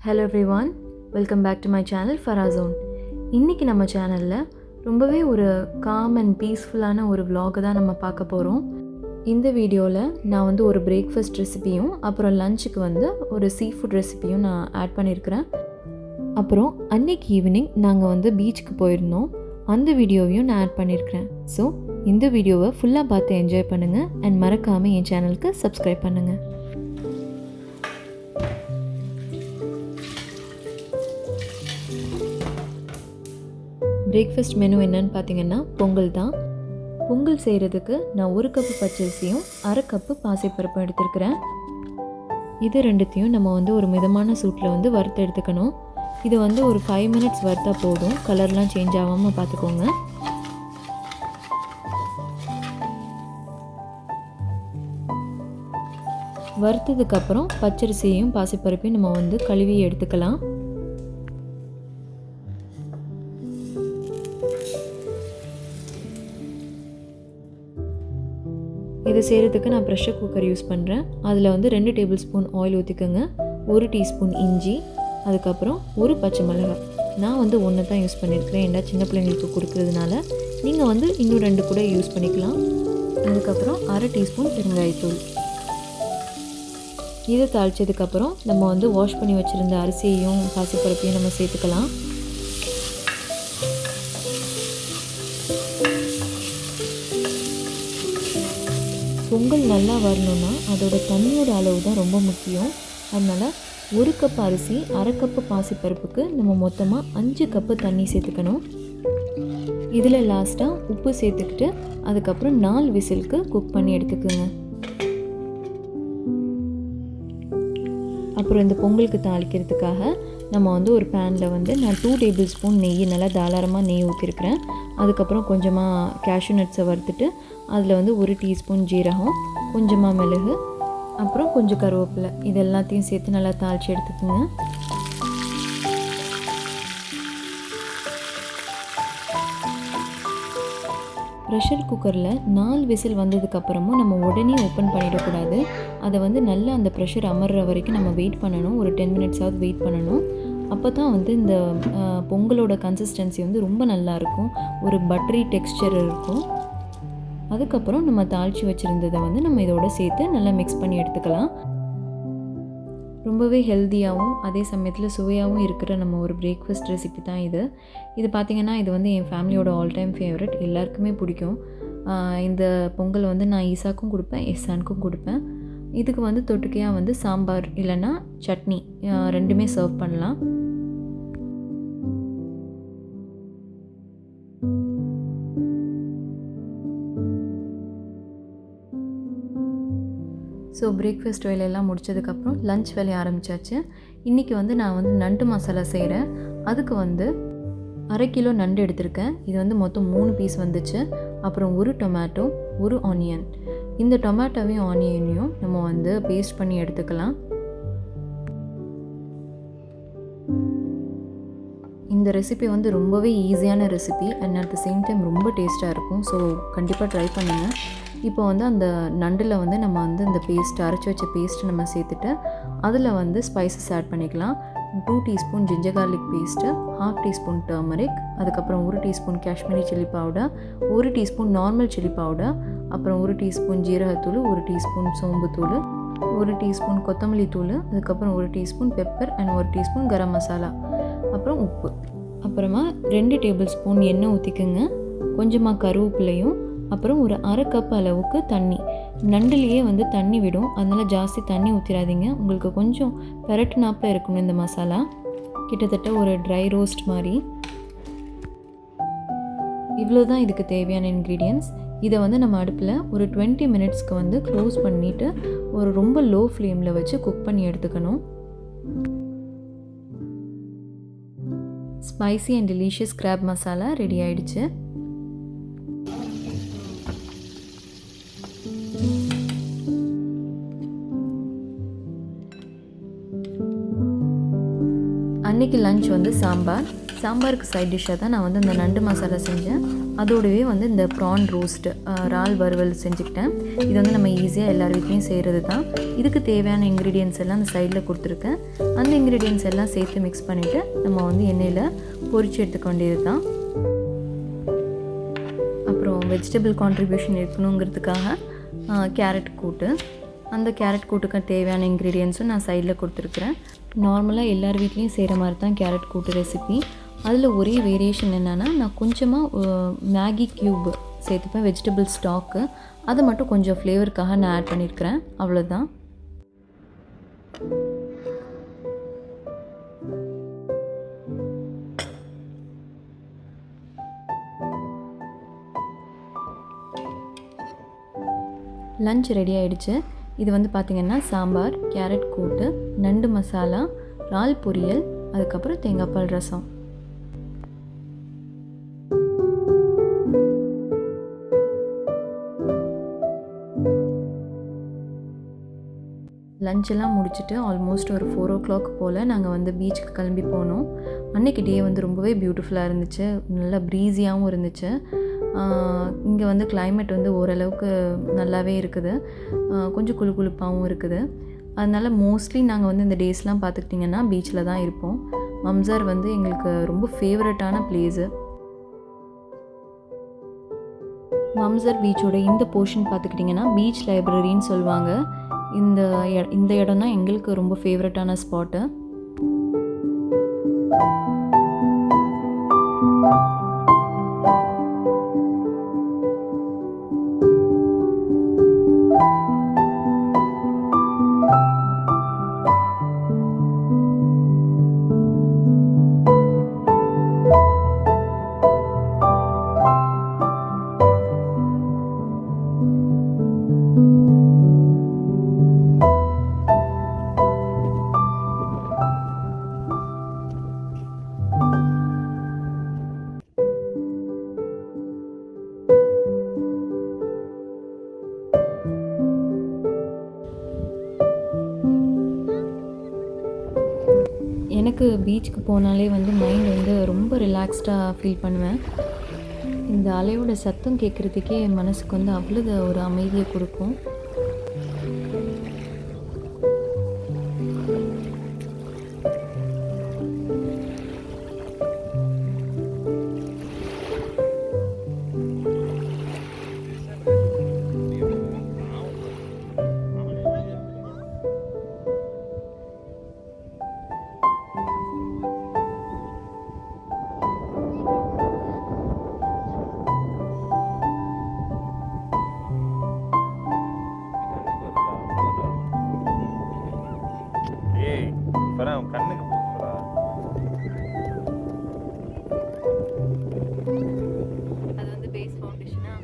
Hello everyone, welcome back to my channel ஃபராசோன். இன்றைக்கி நம்ம சேனலில் ரொம்பவே ஒரு காம் அண்ட் பீஸ்ஃபுல்லான ஒரு vlog தான் நம்ம பார்க்க போகிறோம். இந்த வீடியோவில் நான் ஒரு பிரேக்ஃபாஸ்ட் ரெசிபியும் அப்புறம் லஞ்சுக்கு ஒரு சீ ஃபுட் ரெசிபியும் நான் ஆட் பண்ணியிருக்கிறேன். அப்புறம் அன்றைக்கி ஈவினிங் நாங்கள் பீச்சுக்கு போயிருந்தோம். அந்த வீடியோவையும் நான் ஆட் பண்ணியிருக்கிறேன். ஸோ இந்த வீடியோவை ஃபுல்லாக பார்த்து என்ஜாய் பண்ணுங்கள் அண்ட் மறக்காமல் என் சேனலுக்கு சப்ஸ்கிரைப் பண்ணுங்கள். பிரேக்ஃபாஸ்ட் மெனு என்னன்னு பார்த்தீங்கன்னா பொங்கல் தான். பொங்கல் செய்கிறதுக்கு நான் 1 கப்பு பச்சரிசியும் 1/2 கப்பு பாசிப்பருப்பும் எடுத்துருக்கிறேன். இது ரெண்டுத்தையும் நம்ம ஒரு மிதமான சூட்டில் வறுத்து எடுத்துக்கணும். இது ஒரு 5 மினிட்ஸ் வறுத்தா போதும். கலர்லாம் சேஞ்ச் ஆகாமல் பார்த்துக்கோங்க. வறுத்ததுக்கப்புறம் பச்சரிசியையும் பாசிப்பருப்பையும் நம்ம கழுவி எடுத்துக்கலாம். இதை செய்கிறதுக்கு நான் ப்ரெஷர் குக்கர் யூஸ் பண்ணுறேன். அதில் 2 டேபிள் ஸ்பூன் ஆயில் ஊற்றிக்கோங்க. 1 டீஸ்பூன் இஞ்சி, அதுக்கப்புறம் 1 பச்சை மிளகாய். நான் 1 தான் யூஸ் பண்ணியிருக்கிறேன். ஏன்னா சின்ன பிள்ளைங்களுக்கு கொடுக்குறதுனால நீங்கள் இன்னும் 2 கூட யூஸ் பண்ணிக்கலாம். அதுக்கப்புறம் 1/2 டீஸ்பூன் பெருங்காயத்தூள். இதை தாளித்ததுக்கப்புறம் நம்ம வாஷ் பண்ணி வச்சுருந்த அரிசியையும் பாசிப்பருப்பையும் நம்ம சேர்த்துக்கலாம். பொங்கல் நல்லா வரணுன்னா அதோட தண்ணியோட அளவு தான் ரொம்ப முக்கியம். அதனால் 1 கப் அரிசி 1/2 கப்பு பாசிப்பருப்புக்கு நம்ம மொத்தமாக 5 கப்பு தண்ணி சேர்த்துக்கணும். இதில் லாஸ்ட்டாக உப்பு சேர்த்துக்கிட்டு அதுக்கப்புறம் 4 விசிலுக்கு குக் பண்ணி எடுத்துக்கோங்க. அப்புறம் இந்த பொங்கலுக்கு தாளிக்கிறதுக்காக நம்ம ஒரு பேனில் நான் 2 டேபிள் ஸ்பூன் நெய், நல்லா தாராளமாக நெய் ஊற்றிருக்கிறேன். அதுக்கப்புறம் கொஞ்சமாக கேஷ்யூ நட்ஸை வறுத்துட்டு அதில் 1 டீஸ்பூன் ஜீரகம், கொஞ்சமாக மிளகு, அப்புறம் கொஞ்சம் கருவேப்பிலை, இது எல்லாத்தையும் சேர்த்து நல்லா தாளித்து எடுத்துக்கோங்க. ப்ரெஷர் குக்கரில் 4 விசில் வந்ததுக்கப்புறமும் நம்ம உடனே ஓப்பன் பண்ணிடக்கூடாது. அதை நல்லா அந்த ப்ரெஷர் அமர்ற வரைக்கும் நம்ம வெயிட் பண்ணணும். ஒரு 10 மினிட்ஸாவது வெயிட் பண்ணணும். அப்போ தான் இந்த பொங்கலோட கன்சிஸ்டன்சி ரொம்ப நல்லாயிருக்கும். ஒரு பட்டரி டெக்ஸ்சர் இருக்கும். அதுக்கப்புறம் நம்ம தாளித்து வச்சுருந்ததை நம்ம இதோட சேர்த்து நல்லா மிக்ஸ் பண்ணி எடுத்துக்கலாம். ரொம்பவே ஹெல்த்தியாகவும் அதே சமயத்தில் சுவையாகவும் இருக்கிற நம்ம ஒரு பிரேக்ஃபாஸ்ட் ரெசிபி தான் இது. இது பார்த்திங்கன்னா இது என் ஃபேமிலியோட ஆல் டைம் ஃபேவரட். எல்லாருக்குமே பிடிக்கும். இந்த பொங்கல் நான் ஈசாக்கும் கொடுப்பேன், எஸ்ஸானுக்கும் கொடுப்பேன். இதுக்கு தொட்டுக்கையாக சாம்பார் இல்லைன்னா சட்னி ரெண்டுமே சர்வ் பண்ணலாம். ஸோ பிரேக்ஃபாஸ்ட் வேலையெல்லாம் முடித்ததுக்கப்புறம் லன்ச் வேலையை ஆரம்பித்தாச்சு. இன்றைக்கி நான் நண்டு மசாலா செய்கிறேன். அதுக்கு 1/2 கிலோ நண்டு எடுத்திருக்கேன். இது மொத்தம் 3 பீஸ் வந்துச்சு. அப்புறம் 1 டொமேட்டோ, 1 ஆனியன். இந்த டொமேட்டோவையும் ஆனியனையும் நம்ம பேஸ்ட் பண்ணி எடுத்துக்கலாம். இந்த ரெசிபி ரொம்பவே ஈஸியான recipe and at the same time ரொம்ப டேஸ்ட்டாக இருக்கும். ஸோ கண்டிப்பாக ட்ரை பண்ணுங்கள். இப்போ அந்த நண்டில் நம்ம இந்த பேஸ்ட், அரைச்சி வச்ச பேஸ்ட்டு நம்ம சேர்த்துட்டு அதில் ஸ்பைசஸ் ஆட் பண்ணிக்கலாம். 2 teaspoon ginger garlic paste, 1/2 teaspoon turmeric, அதுக்கப்புறம் 1 teaspoon Kashmiri chilli powder, 1 teaspoon normal chilli powder, அப்புறம் 1 டீஸ்பூன் ஜீரகத்தூள், 1 டீஸ்பூன் சோம்புத்தூள், 1 டீஸ்பூன் கொத்தமல்லி தூள், அதுக்கப்புறம் 1 teaspoon pepper and 1 teaspoon garam masala, அப்புறம் உப்பு. அப்புறமா 2 டேபிள் ஸ்பூன் எண்ணெய் ஊற்றிக்குங்க. கொஞ்சமாக கருவேப்பிலையும், அப்புறம் ஒரு 1/2 கப் அளவுக்கு தண்ணி. நண்டுலேயே தண்ணி விடும், அதனால் ஜாஸ்தி தண்ணி ஊற்றிடாதீங்க. உங்களுக்கு கொஞ்சம் பெரட்டுனாப்பில் இருக்கணும் இந்த மசாலா. கிட்டத்தட்ட ஒரு ட்ரை ரோஸ்ட் மாதிரி. இவ்வளோ தான் இதுக்கு தேவையான இன்க்ரீடியன்ட்ஸ். இதை நம்ம அடுப்பில் ஒரு 20 மினிட்ஸ்க்கு க்ளோஸ் பண்ணிவிட்டு ஒரு ரொம்ப லோ ஃப்ளேமில் வச்சு குக் பண்ணி எடுத்துக்கணும். Spicy and delicious crab masala ready ஆயிடுச்சு. அன்றைக்கி லஞ்ச் சாம்பாருக்கு சைட் டிஷ்ஷாக தான் நான் இந்த நண்டு மசாலா செஞ்சேன். அதோடவே வந்து இந்த ப்ரான் ரோஸ்ட் இறால் வறுவல் செஞ்சுக்கிட்டேன். இது வந்து நம்ம ஈஸியாக எல்லார் வீட்லேயும் செய்கிறது தான். இதுக்கு தேவையான இன்க்ரீடியன்ட்ஸ் எல்லாம் அந்த சைடில் கொடுத்துருக்கேன். அந்த இன்க்ரீடியன்ட்ஸ் எல்லாம் சேர்த்து மிக்ஸ் பண்ணிவிட்டு நம்ம வந்து எண்ணெயில் பொரிச்சு எடுத்துக்க வேண்டியது தான். அப்புறம் வெஜிடபிள் கான்ட்ரிபியூஷன் இருக்கணுங்கிறதுக்காக கேரட் கூட்டு, அந்த கேரட் கூட்டுக்கு தேவையான இன்க்ரீடியன்ஸும் நான் சைடில் கொடுத்துருக்குறேன். நார்மலாக எல்லார் வீட்லேயும் செய்கிற மாதிரி தான் கேரட் கூட்டு ரெசிபி. அதில் ஒரே வேரியேஷன் என்னென்னா, நான் கொஞ்சமாக மேகி க்யூப் சேர்த்துப்பேன், வெஜிடபிள் ஸ்டாக்கு. அதை மட்டும் கொஞ்சம் ஃப்ளேவருக்காக நான் ஆட் பண்ணியிருக்கிறேன், அவ்வளோதான். லஞ்ச் ரெடி ஆகிடுச்சு. இது வந்து பார்த்திங்கன்னா சாம்பார், கேரட் கூட்டு, நண்டு மசாலா, இறால் பொரியல், அதுக்கப்புறம் தேங்காய் பால் ரசம். லஞ்செல்லாம் முடிச்சுட்டு ஆல்மோஸ்ட் ஒரு 4 o'clock போல் நாங்கள் வந்து பீச்சுக்கு கிளம்பி போனோம். அன்றைக்கி டே வந்து ரொம்பவே பியூட்டிஃபுல்லாக இருந்துச்சு, நல்லா ப்ரீஸியாகவும் இருந்துச்சு. இங்கே வந்து கிளைமேட் வந்து ஓரளவுக்கு நல்லாவே இருக்குது, கொஞ்சம் குளுகுளுப்பாகவும் இருக்குது. அதனால் மோஸ்ட்லி நாங்கள் வந்து இந்த டேஸ்லாம் பார்த்துக்கிட்டிங்கன்னா பீச்சில் தான் இருப்போம். மம்சார் வந்து எங்களுக்கு ரொம்ப ஃபேவரட்டான பிளேஸு. மம்சார் பீச்சோட இந்த போர்ஷன் பார்த்துக்கிட்டிங்கன்னா பீச் லைப்ரரின்னு சொல்லுவாங்க. இந்த இடம் தான் எங்களுக்கு ரொம்ப ஃபேவரட்டான ஸ்பாட்டு. எனக்கு பீச்சுக்கு போனாலே வந்து மைண்ட் வந்து ரொம்ப ரிலாக்ஸ்டாக ஃபீல் பண்ணுவேன். இந்த அலையோட சத்தம் கேட்குறதுக்கே என் மனசுக்கு வந்து அவ்வளோ ஒரு அமைதியை கொடுக்கும். கண்ணுக்கு போகுதுடா. அது வந்து பேஸ் ஃபவுண்டேஷனா?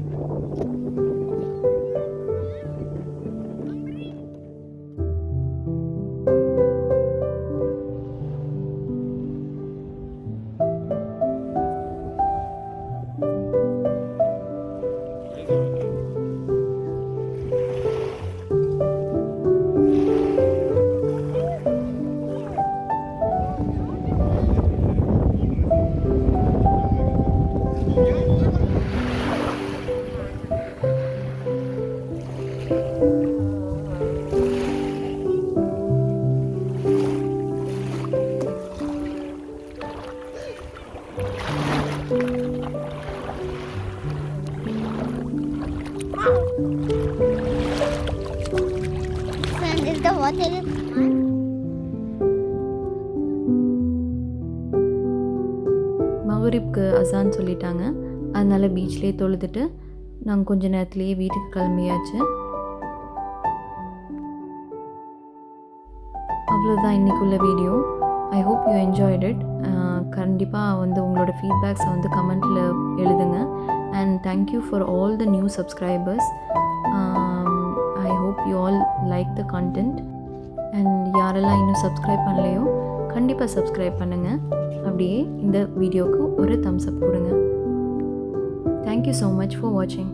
மகரிப்க்கு அசான் சொல்லிட்டாங்க. அதனால் பீச்லேயே தொழுதுட்டு நாங்கள் கொஞ்சம் நேரத்துலேயே வீட்டுக்கு கிளம்பியாச்சு. அவ்வளோதான் இன்றைக்குள்ள video. I hope you enjoyed it. கண்டிப்பாக வந்து உங்களோட ஃபீட்பேக்ஸை வந்து கமெண்ட்டில் எழுதுங்க. And thank you for all the new subscribers. I hope you all like the content. And யாரெல்லாம் இன்னும் சப்ஸ்கிரைப் பண்ணலையோ கண்டிப்பாக சப்ஸ்கிரைப் பண்ணுங்கள். அப்படியே இந்த வீடியோவுக்கு ஒரு தம்ஸ் அப் கொடுங்க. தேங்க்யூ ஸோ மச் ஃபார் வாட்சிங்.